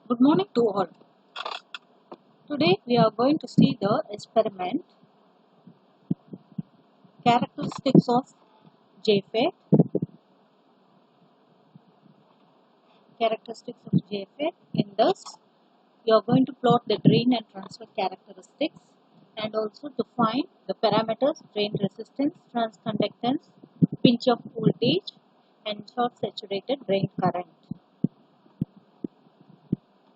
Good morning to all. Today we are going to see the experiment characteristics of JFET. Characteristics of JFET. In this, you are going to plot the drain and transfer characteristics and also to find the parameters drain resistance, transconductance, pinch off voltage, and short saturated drain current.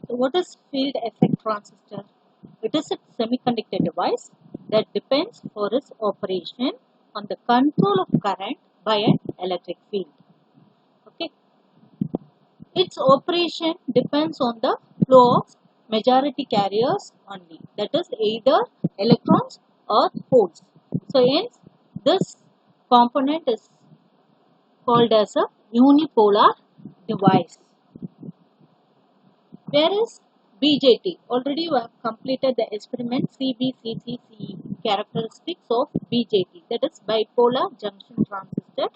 So what is field effect transistor? It is a semiconductor device that depends for its operation on the control of current by an electric field. Okay. Its operation depends on the flow of majority carriers only, that is either electrons or holes. So hence this component is called as a unipolar device. Whereas BJT, already we have completed the experiment CBCCCE, characteristics of BJT, that is bipolar junction transistor.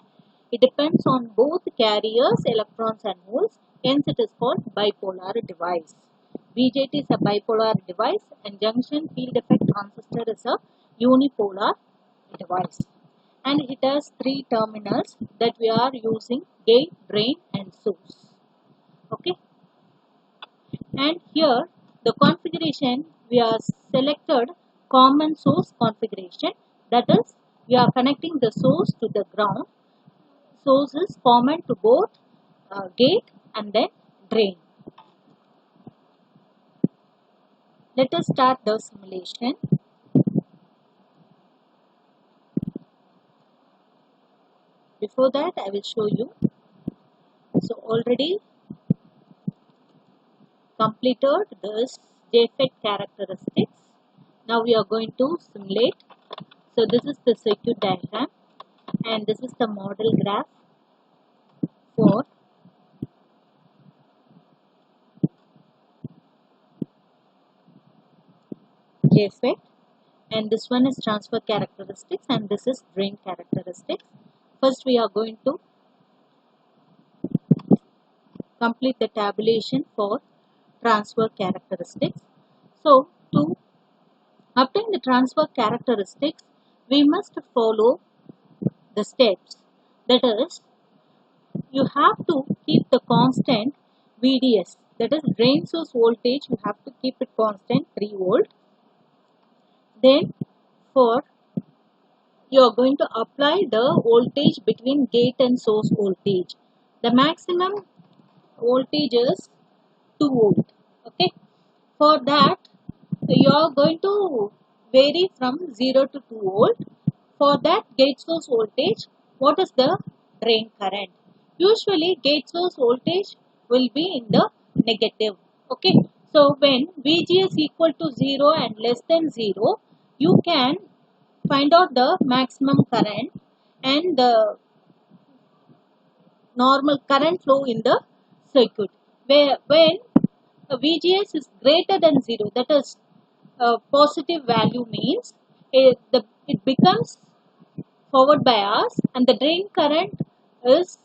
It depends on both carriers, electrons and holes, hence it is called bipolar device. BJT is a bipolar device and junction field effect transistor is a unipolar device. And it has three terminals that we are using: gate, drain and source. Okay. And here the configuration we are selected common source configuration, that is we are connecting the source to the ground. Source is common to both gate and then drain. Let us start the simulation. Before that I will show you. So already completed this JFET characteristics. Now we are going to simulate. So this is the circuit diagram and this is the model graph for JFET, and this one is transfer characteristics and this is drain characteristics. First we are going to complete the tabulation for transfer characteristics. So to obtain the transfer characteristics, we must follow the steps. That is, you have to keep the constant VDS, that is drain source voltage, you have to keep it constant 3 volt. Then for you are going to apply the voltage between gate and source voltage. The maximum voltage is 2 volt. Okay. For that you are going to vary from 0 to 2 volt. For that gate source voltage, what is the drain current? Usually gate source voltage will be in the negative. Okay. So when VGS equal to 0 and less than 0, you can find out the maximum current and the normal current flow in the circuit. When VGS is greater than 0, that is positive value, means it becomes forward bias and the drain current is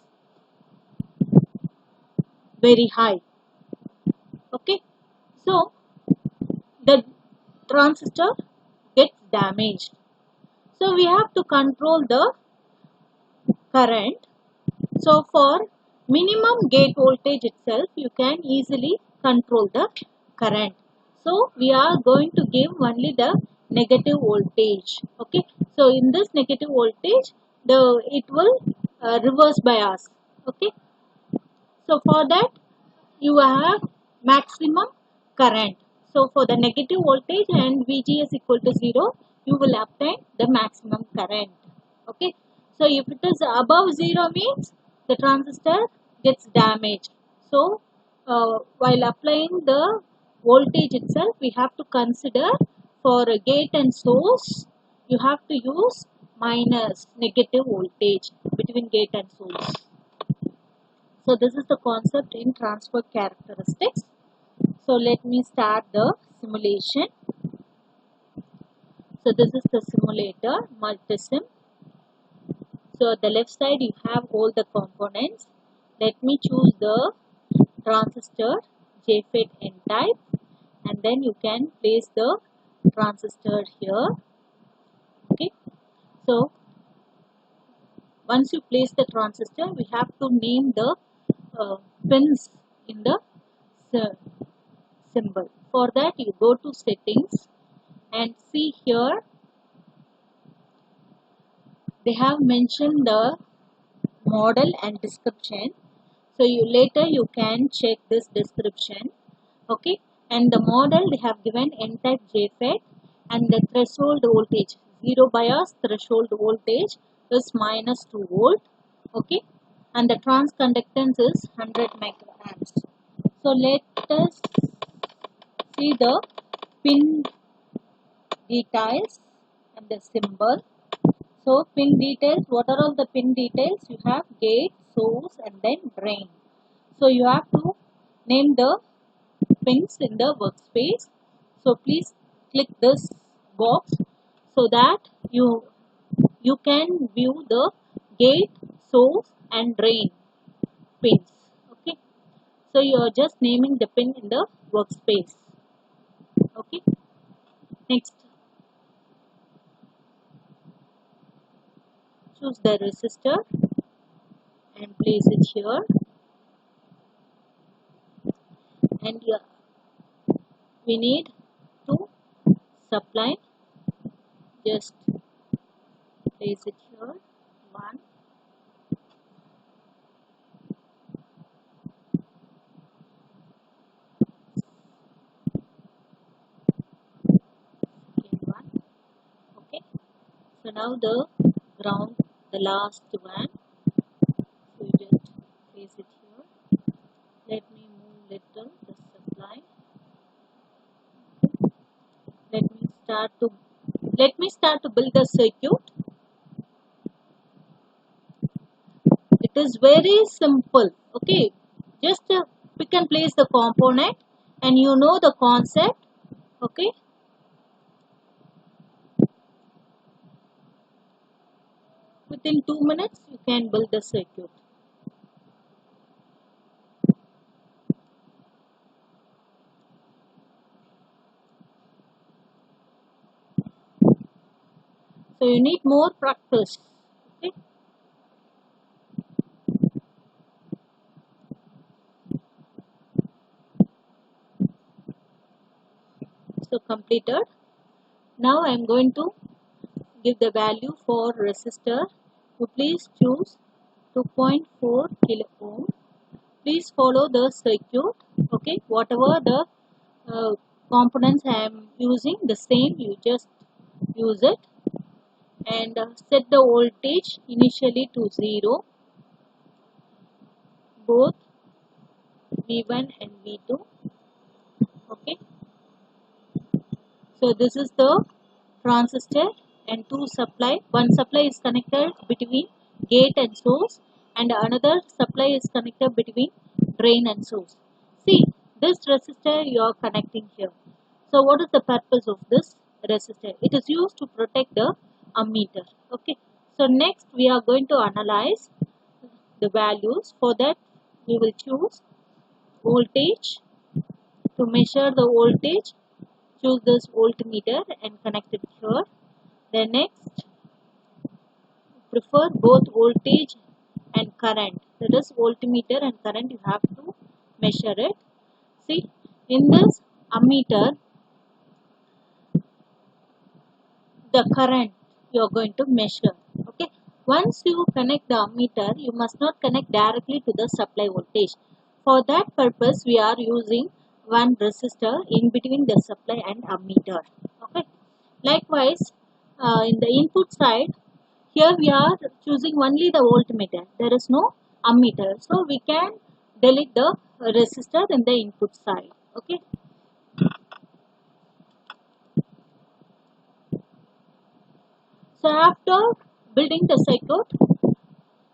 very high. Okay. So the transistor gets damaged. So we have to control the current. So for minimum gate voltage itself, you can easily control the current. So we are going to give only the negative voltage. Okay. So in this negative voltage, it will reverse bias. Okay. So for that you have maximum current. So for the negative voltage and VGS equal to 0, you will obtain the maximum current. Okay. So if it is above 0 means the transistor gets damaged. So while applying the voltage itself, we have to consider for a gate and source, you have to use minus negative voltage between gate and source. So this is the concept in transfer characteristics. So let me start the simulation. So this is the simulator, multisim. So the left side you have all the components. Let me choose the transistor JFET N type, and then you can place the transistor here. Okay, so once you place the transistor, we have to name the pins in the symbol. For that, you go to settings and see here they have mentioned the model and description. So later you can check this description. Okay, and the model they have given N-type JFET, and the threshold voltage, zero bias threshold voltage is -2 volt. Okay, and the transconductance is 100 microamps. So let us see the pin details and the symbol. So pin details, what are all the pin details? You have gate, source, and then drain. So you have to name the pins in the workspace. So please click this box so that you can view the gate, source, and drain pins. Okay, so you are just naming the pin in the workspace. Okay, next choose the resistor and place it here, and we need to supply, just place it here, one, second one. Okay, so now the ground, the last one, so you just place it here. Let me move little the supply. Let me start to build the circuit. It is very simple. Okay, just pick and place the component, and you know the concept. Okay, within 2 minutes you can build the circuit. So you need more practice. Okay, so completed. Now I am going to give the value for resistor. So please choose 2.4 kilo ohm. Please follow the circuit. Okay, whatever the components I am using, the same you just use it, and set the voltage initially to 0, both V1 and V2. Okay, so this is the transistor and two supply. One supply is connected between gate and source, and another supply is connected between drain and source. See, this resistor you are connecting here. So what is the purpose of this resistor? It is used to protect the ammeter. Okay, so next we are going to analyze the values. For that we will choose voltage. To measure the voltage, choose this voltmeter and connect it here. Then next, prefer both voltage and current. That is voltmeter and current, you have to measure it. See, in this ammeter, the current you are going to measure. Okay, once you connect the ammeter, you must not connect directly to the supply voltage. For that purpose, we are using one resistor in between the supply and ammeter. Okay, likewise, in the input side, here we are choosing only the voltmeter. There is no ammeter, so we can delete the resistor in the input side. Okay. So after building the circuit,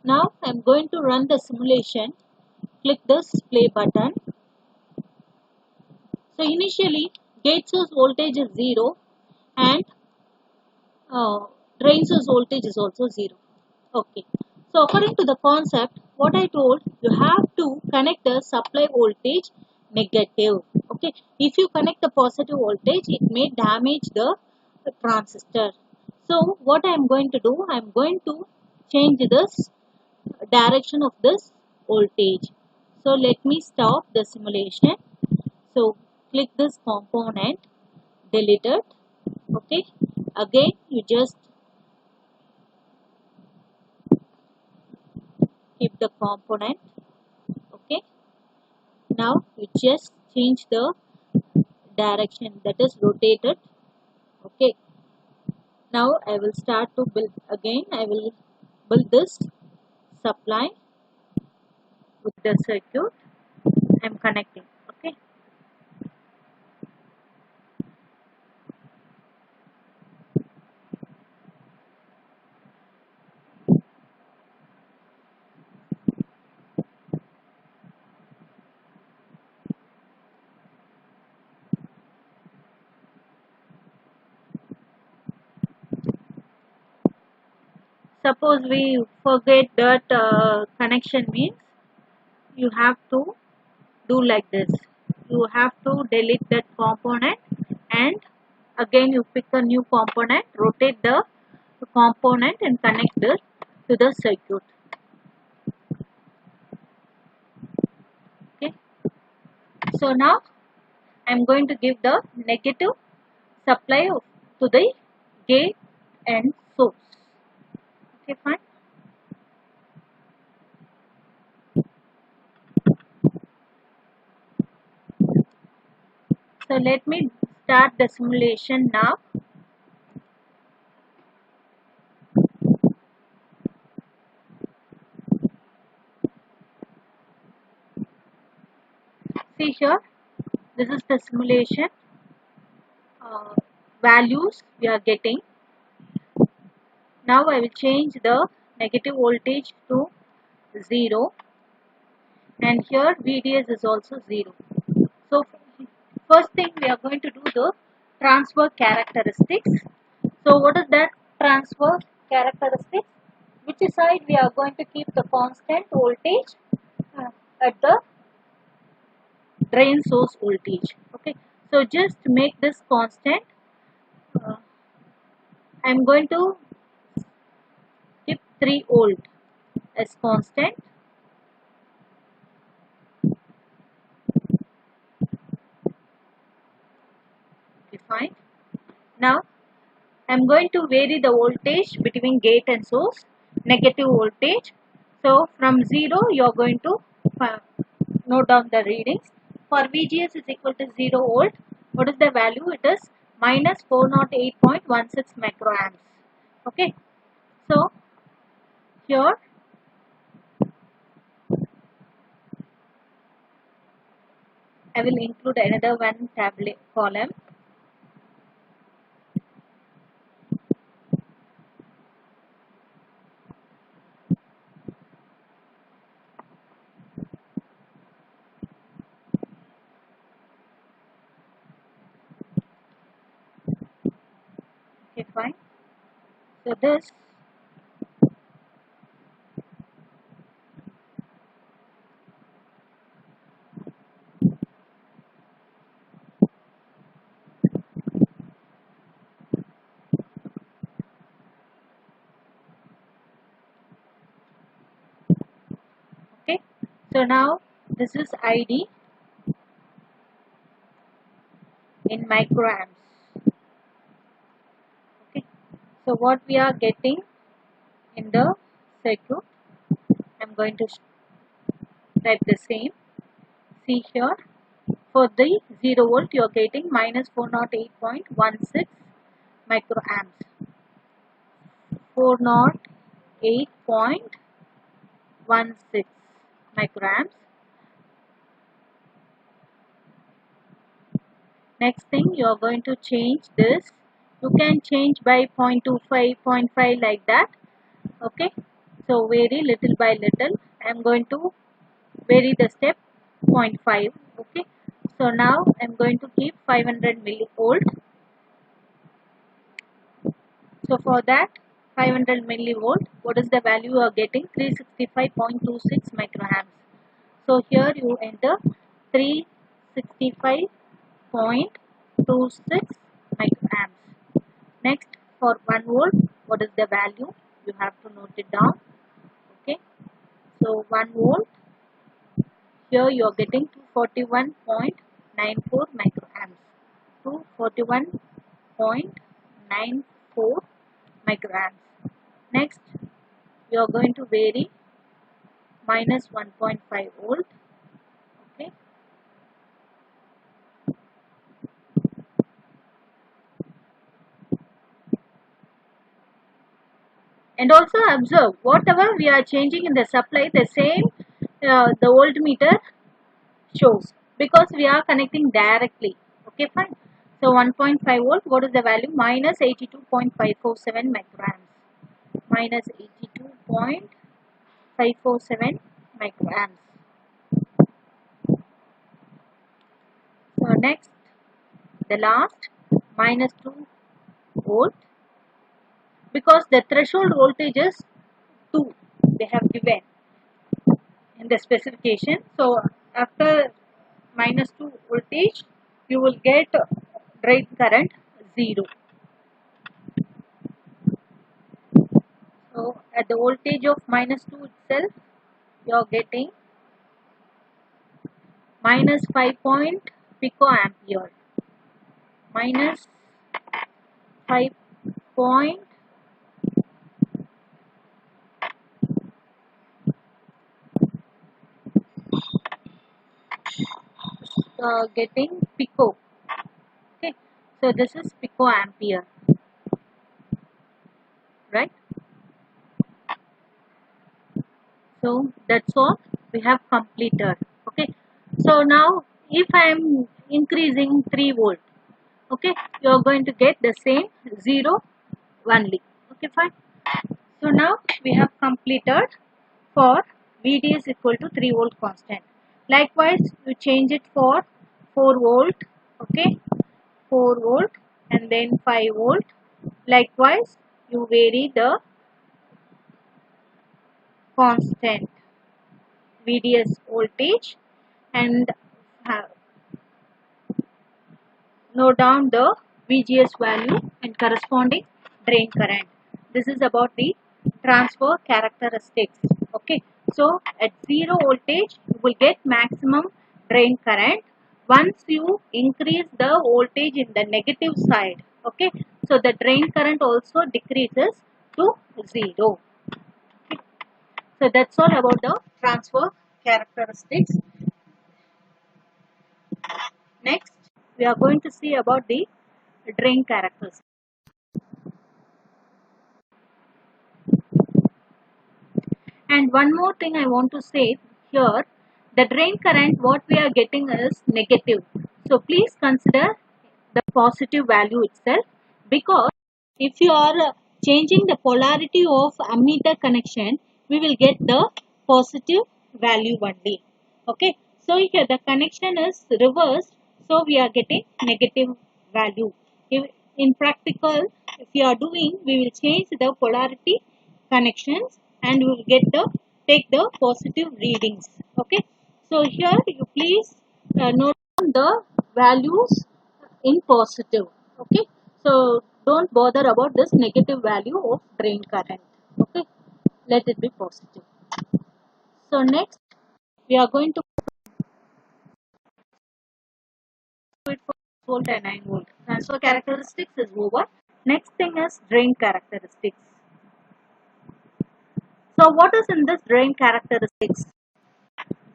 now I am going to run the simulation. Click this play button. So initially gate source voltage is 0 and drain source voltage is also 0. Okay. So according to the concept, what I told, you have to connect the supply voltage negative. Okay, if you connect the positive voltage, it may damage the transistor. So what I am going to do, I am going to change this direction of this voltage. So let me stop the simulation. So click this component, delete it. Okay, again you just keep the component. Okay, now you just change the direction, that is rotated. Okay, now I will start to build again. I will build this supply with the circuit. I am connecting. Okay, suppose we forget that connection means you have to do like this. You have to delete that component and again you pick a new component, rotate the component and connect it to the circuit. Okay, so now I am going to give the negative supply to the gate and source. Okay, fine. So let me start the simulation now. See here, this is the simulation values we are getting. Now I will change the negative voltage to 0 and here VDS is also 0. So first thing we are going to do the transfer characteristics. So what is that transfer characteristics? Which side we are going to keep the constant voltage at the drain source voltage. Okay, so just make this constant. I am going to keep 3 volt as constant. Okay, fine. Now I am going to vary the voltage between gate and source, negative voltage. So from 0 you are going to note down the readings. For VGS is equal to 0 volt, what is the value? It is minus 408.16 microamps. Okay, so here I will include another one tablet column. Okay, fine. So this, okay. So now this is ID in microamps. Okay. So what we are getting in the circuit, I am going to type the same. See here, for the 0 volt you are getting minus 408.16 microamps. 408.16 microamps. Next thing you are going to change this. You can change by 0.25, 0.5 like that. Okay. So vary little by little. I am going to vary the step 0.5. Okay. So now I am going to keep 500 millivolt. So for that 500 millivolt, what is the value you are getting? 365.26 microamps. So here you enter 165.26 microamps. Next, for 1 volt, what is the value? You have to note it down. Okay, so 1 volt, here you are getting 241.94 microamps. 241.94 microamps. Next, you are going to vary minus 1.5 volt. Okay, and also observe whatever we are changing in the supply, the same the voltmeter shows, because we are connecting directly. Okay, fine. So 1.5 volt, what is the value? Minus 82.547 microamps. Minus 82.547 microamps. So next, the last, minus 2 volt, because the threshold voltage is 2, they have given in the specification. So after minus 2 voltage, you will get drain current 0. So at the voltage of minus 2 itself, you are getting minus 5 picoampere. Minus 5 point getting pico. Okay, so this is picoampere, right? So that's all we have completed. Okay, so now if I am increasing 3 volt, okay, you are going to get the same 0 only. Okay, fine. So now we have completed for VD is equal to 3 volt constant. Likewise, you change it for 4 volt, okay, 4 volt and then 5 volt. Likewise, you vary the constant VDS voltage and note down the VGS value and corresponding drain current. This is about the transfer characteristics. Okay, so at 0 voltage, you will get maximum drain current. Once you increase the voltage in the negative side, okay, so the drain current also decreases to 0. Okay. So that's all about the transfer characteristics. Next, we are going to see about the drain characteristics. And one more thing I want to say here, the drain current what we are getting is negative. So please consider the positive value itself, because if you are changing the polarity of ammeter connection, we will get the positive value only. Okay, so here the connection is reversed, so we are getting negative value. If, in practical, if you are doing, we will change the polarity connections and we will get the take the positive readings. Okay, so here you please note down the values in positive. Okay, so don't bother about this negative value of drain current. Okay, let it be positive. So next we are going to do it for volt and 9 volt. Transfer characteristics is over. Next thing is drain characteristics. So what is in this drain characteristics?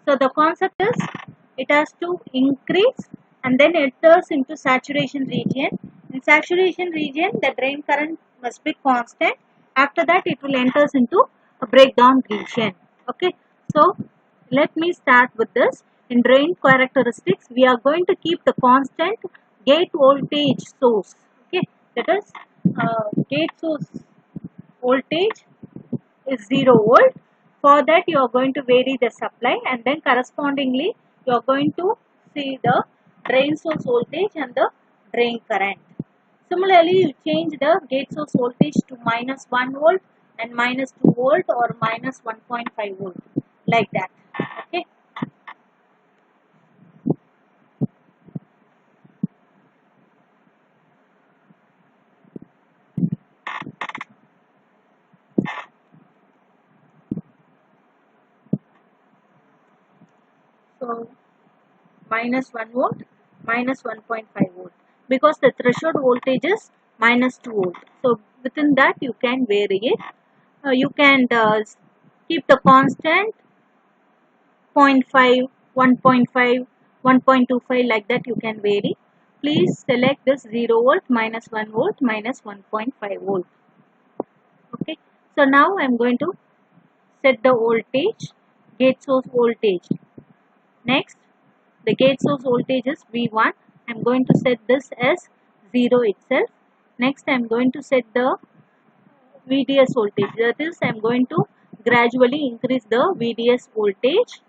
So the concept is it has to increase and then it enters into saturation region. In saturation region, the drain current must be constant. After that, it will enters into a breakdown region. Okay, so let me start with this. In drain characteristics, we are going to keep the constant gate voltage source. Okay, that is gate source voltage is 0 volt. For that you are going to vary the supply and then correspondingly you are going to see the drain source voltage and the drain current. Similarly, you change the gate source voltage to minus 1 volt and minus 2 volt or minus 1.5 volt, like that. Okay. So minus 1 volt, minus 1.5 volt, because the threshold voltage is minus 2 volt. So within that you can vary it. You can keep the constant 0.5, 1.5, 1.25, like that you can vary. Please select this 0 volt, minus 1 volt, minus 1.5 volt. Okay. So now I am going to set the voltage, gate source voltage. Next, the gate source voltage is V1. I am going to set this as 0 itself. Next, I am going to set the VDS voltage. That is, I am going to gradually increase the VDS voltage.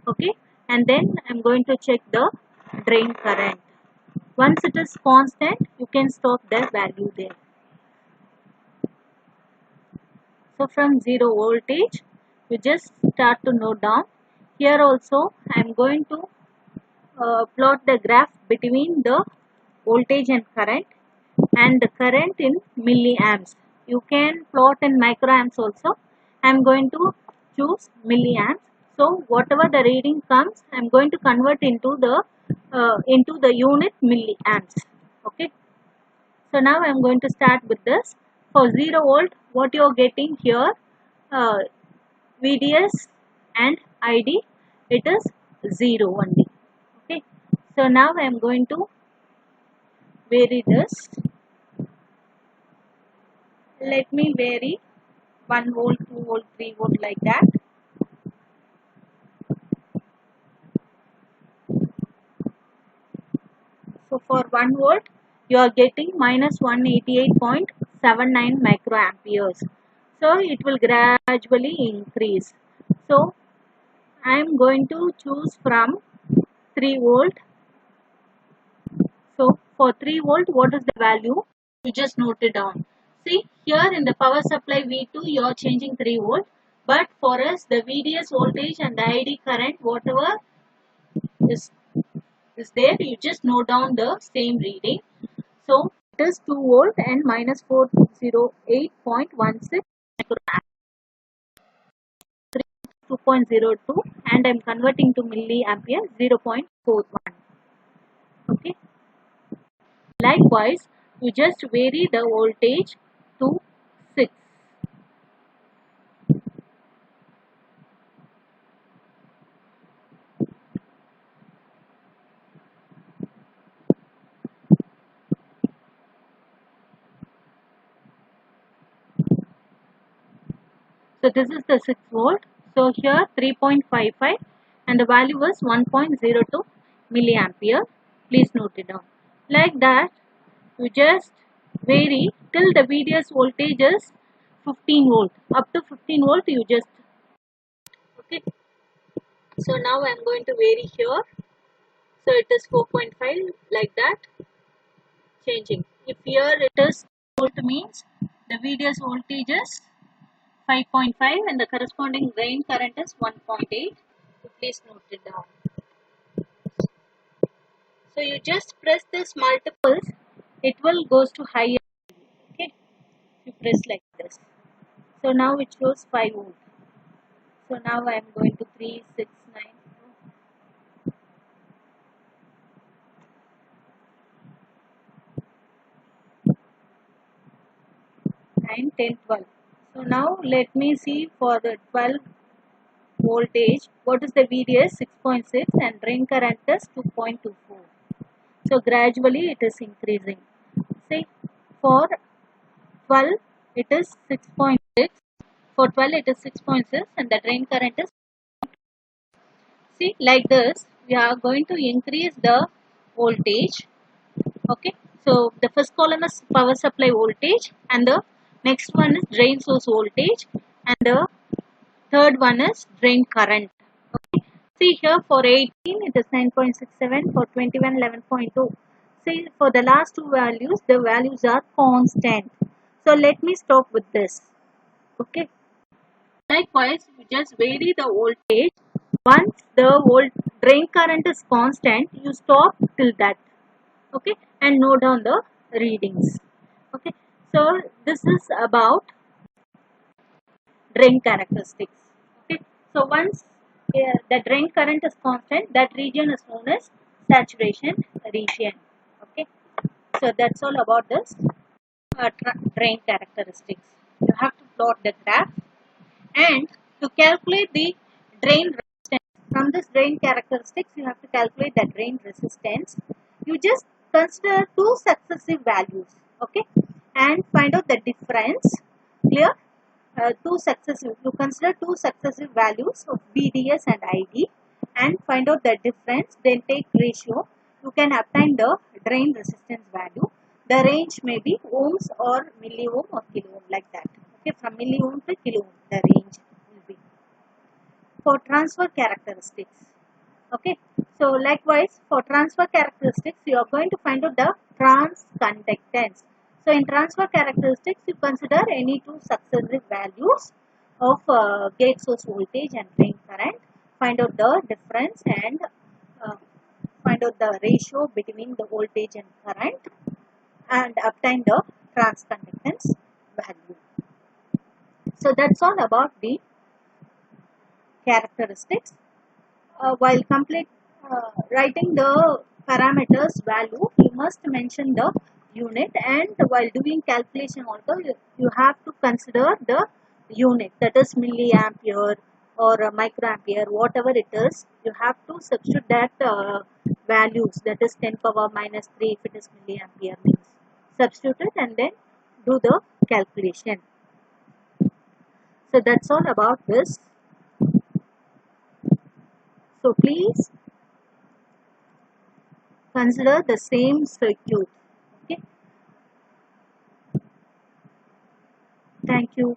Okay, and then I am going to check the drain current. Once it is constant, you can stop the value there. So from 0 voltage, you just start to note down. Here also, I am going to plot the graph between the voltage and current, and the current in milliamps. You can plot in microamps also. I am going to choose milliamps. So whatever the reading comes, I am going to convert into the unit milliamps. Okay. So now I am going to start with this. For 0 volt, what you are getting here, uh, VDS and ID, it is 0 only. Okay. So now I am going to vary this. Let me vary 1 volt, 2 volt, 3 volt, like that. So for 1 volt, you are getting minus 188.79 microamperes. So it will gradually increase. So I am going to choose from 3 volt. So for 3 volt, what is the value? You just note it down. See, here in the power supply V2, you are changing 3 volt. But for us, the VDS voltage and the ID current, whatever is, is there, you just note down the same reading. So it is 2 volt and minus 408.16 microamp. 2.02, and I am converting to milliampere 0.41. Okay. Likewise, you just vary the voltage to 6. So this is the 6 volt. So here 3.55 and the value was 1.02 milliampere. Please note it down. Like that, you just vary till the VDS voltage is 15 volt. Up to 15 volt you just, okay. So now I am going to vary here. So it is 4.5, like that, changing. If here it is volt means the VDS voltage is 5.5 and the corresponding drain current is 1.8. So please note it down. So you just press this multiples, it will goes to higher. Okay, you press like this. So now it shows 5 volt. So now I am going to 3, 6, 9, 9, 10, 12. So now let me see for the 12 voltage, what is the VDS? 6.6 and drain current is 2.24. So gradually it is increasing. See, for 12 it is 6.6. For 12 it is 6.6 and the drain current is, see, like this we are going to increase the voltage. Okay, so the first column is power supply voltage and the next one is drain source voltage and the third one is drain current. Okay. See here for 18 it is 9.67, for 21 11.2. See, for the last two values the values are constant. So let me stop with this. Okay. Likewise, you just vary the voltage. Once the drain current is constant, you stop till that. Okay, and note down the readings. Okay, so this is about drain characteristics. Okay, so once the drain current is constant, that region is known as saturation region. Okay, so that's all about this drain characteristics. You have to plot the graph, and to calculate the drain resistance from this drain characteristics, you have to calculate the drain resistance. You just consider two successive values, okay, and find out the difference. Clear? You consider two successive values of VDS and ID and find out the difference, then take ratio. You can obtain the drain resistance value. The range may be ohms or milliohm or kiloohm, like that. Okay, from milliohm to kiloohm the range will be. For transfer characteristics, okay, so likewise for transfer characteristics you are going to find out the transconductance. So in transfer characteristics you consider any two successive values of gate source voltage and drain current, find out the difference and uh, find out the ratio between the voltage and current and obtain the transconductance value. So that's all about the characteristics. While writing the parameters value, you must mention the unit, and while doing calculation also you have to consider the unit, that is milliampere or microampere, whatever it is. You have to substitute that values, that is 10 power minus 3 if it is milliampere means. Substitute it and then do the calculation. So that's all about this. So please consider the same circuit. Okay. Thank you.